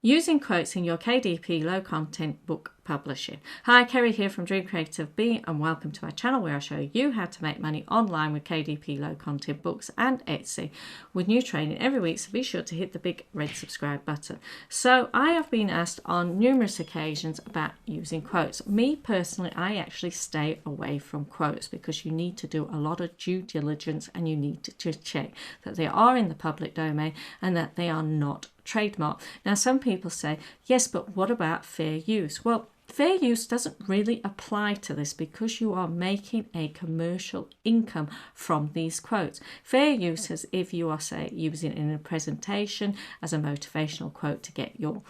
Using quotes in your KDP low content book publishing. Hi, Kerry here from Dream Creative Bee, and welcome to my channel where I show you how to make money online with KDP low content books and Etsy with new training every week, so be sure to hit the big red subscribe button. So I have been asked on numerous occasions about using quotes. Me personally, I actually stay away from quotes because you need to do a lot of due diligence and you need to check that they are in the public domain and that they are not trademark. Now, some people say, yes, but what about fair use? Well, fair use doesn't really apply to this because you are making a commercial income from these quotes. Fair use is if you are, say, using it in a presentation as a motivational quote to get your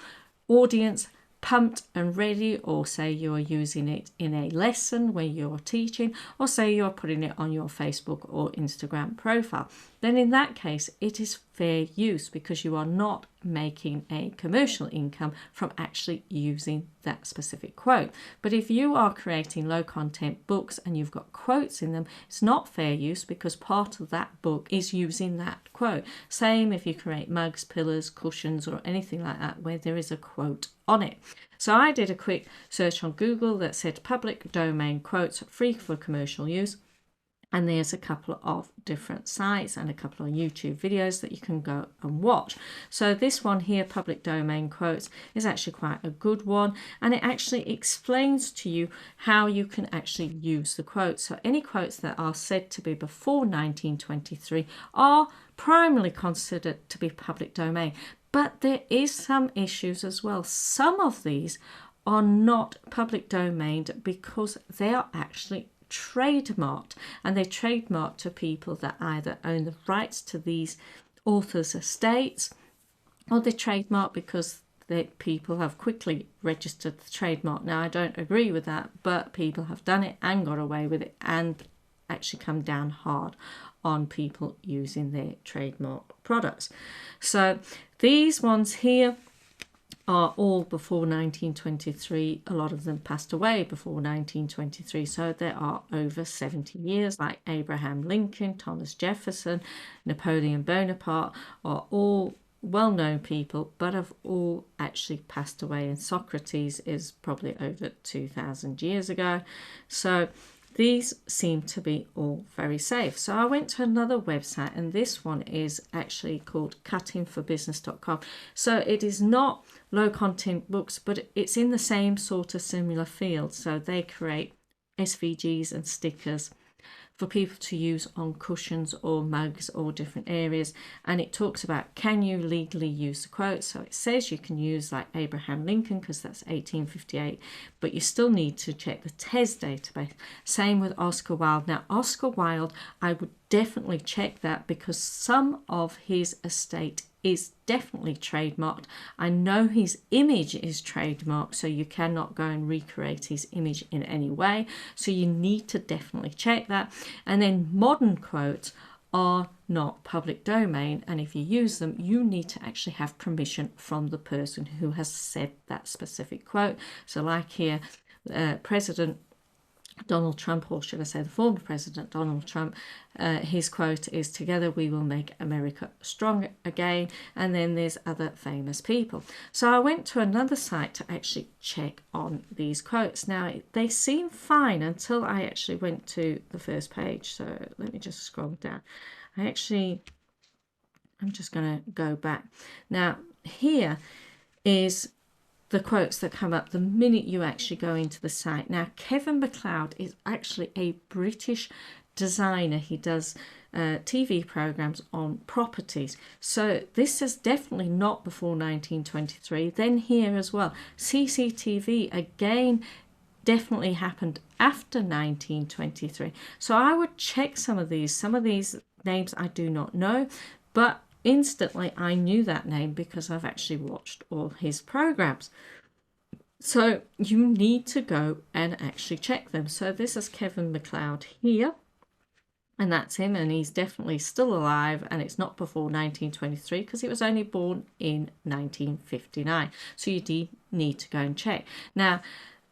audience pumped and ready, or say you're using it in a lesson where you're teaching, or say you're putting it on your Facebook or Instagram profile. Then in that case, it is fair use because you are not making a commercial income from actually using that specific quote. But if you are creating low content books and you've got quotes in them, it's not fair use because part of that book is using that quote. Same if you create mugs, pillows, cushions, or anything like that where there is a quote on it. So I did a quick search on Google that said public domain quotes free for commercial use. And there's a couple of different sites and a couple of YouTube videos that you can go and watch. So this one here, public domain quotes, is actually quite a good one. And it actually explains to you how you can actually use the quotes. So any quotes that are said to be before 1923 are primarily considered to be public domain. But there is some issues as well. Some of these are not public domained because they are actually trademarked, and they trademark to people that either own the rights to these authors' estates, or they trademark because people have quickly registered the trademark. Now, I don't agree with that, but people have done it and got away with it and actually come down hard on people using their trademark products. So these ones here are all before 1923. A lot of them passed away before 1923, so there are over 70 years, like Abraham Lincoln, Thomas Jefferson, Napoleon Bonaparte, are all well-known people, but have all actually passed away, and Socrates is probably over 2,000 years ago. So these seem to be all very safe. So I went to another website, and this one is actually called cuttingforbusiness.com. So it is not low content books, but it's in the same sort of similar field. So they create SVGs and stickers for people to use on cushions or mugs or different areas, and it talks about, can you legally use the quote? So it says you can use like Abraham Lincoln because that's 1858, but you still need to check the Tess database. Same with Oscar Wilde. Now Oscar Wilde, I would definitely check that because some of his estate is definitely trademarked. I know his image is trademarked, so you cannot go and recreate his image in any way. So you need to definitely check that. And then modern quotes are not public domain, and if you use them, you need to actually have permission from the person who has said that specific quote. So like here, President Donald Trump, or should I say the former President Donald Trump, his quote is, "Together we will make America strong again." And then there's other famous people. So I went to another site to actually check on these quotes. Now they seem fine until I actually went to the first page. So let me just scroll down. I'm just going to go back. Now here is the quotes that come up the minute you actually go into the site. Now, Kevin MacLeod is actually a British designer. He does TV programs on properties. So this is definitely not before 1923. Then here as well, CCTV, again, definitely happened after 1923. So I would check some of these. Some of these names I do not know, but instantly I knew that name because I've actually watched all his programs. So you need to go and actually check them. So this is Kevin MacLeod here, and that's him, and he's definitely still alive, and it's not before 1923 because he was only born in 1959. So you need to go and check. Now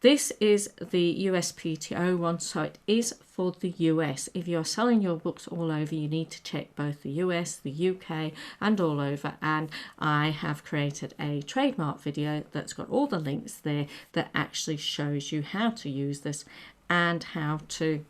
This is the USPTO one, so it is for the US. If you're selling your books all over, you need to check both the US, the UK, and all over. And I have created a trademark video that's got all the links there that actually shows you how to use this and how to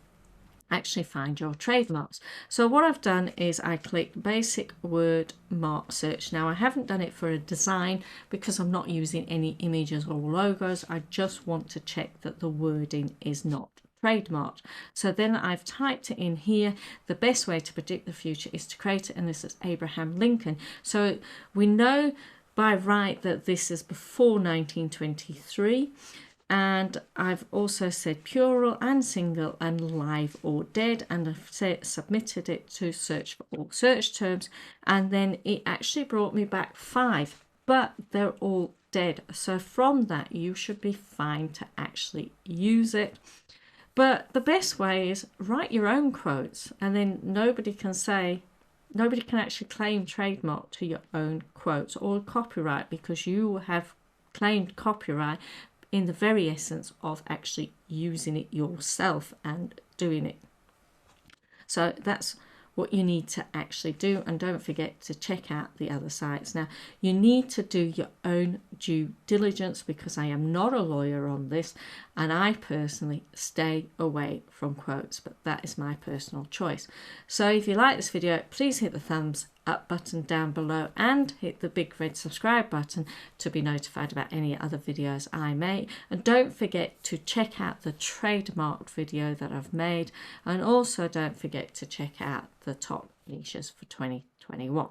actually find your trademarks. So what I've done is I clicked basic word mark search. Now I haven't done it for a design because I'm not using any images or logos. I just want to check that the wording is not trademarked. So then I've typed it in here. The best way to predict the future is to create it, and this is Abraham Lincoln. So we know by right that this is before 1923. And I've also said plural and single and live or dead, and I've submitted it to search for all search terms, and then it actually brought me back 5, but they're all dead. So from that you should be fine to actually use it. But the best way is write your own quotes, and then nobody can actually claim trademark to your own quotes or copyright, because you have claimed copyright in the very essence of actually using it yourself and doing it. So that's what you need to actually do, and don't forget to check out the other sites. Now you need to do your own due diligence, because I am not a lawyer on this, and I personally stay away from quotes, but that is my personal choice. So if you like this video, please hit the thumbs up button down below and hit the big red subscribe button to be notified about any other videos I make. And don't forget to check out the trademarked video that I've made, and also don't forget to check out the top niches for 2021.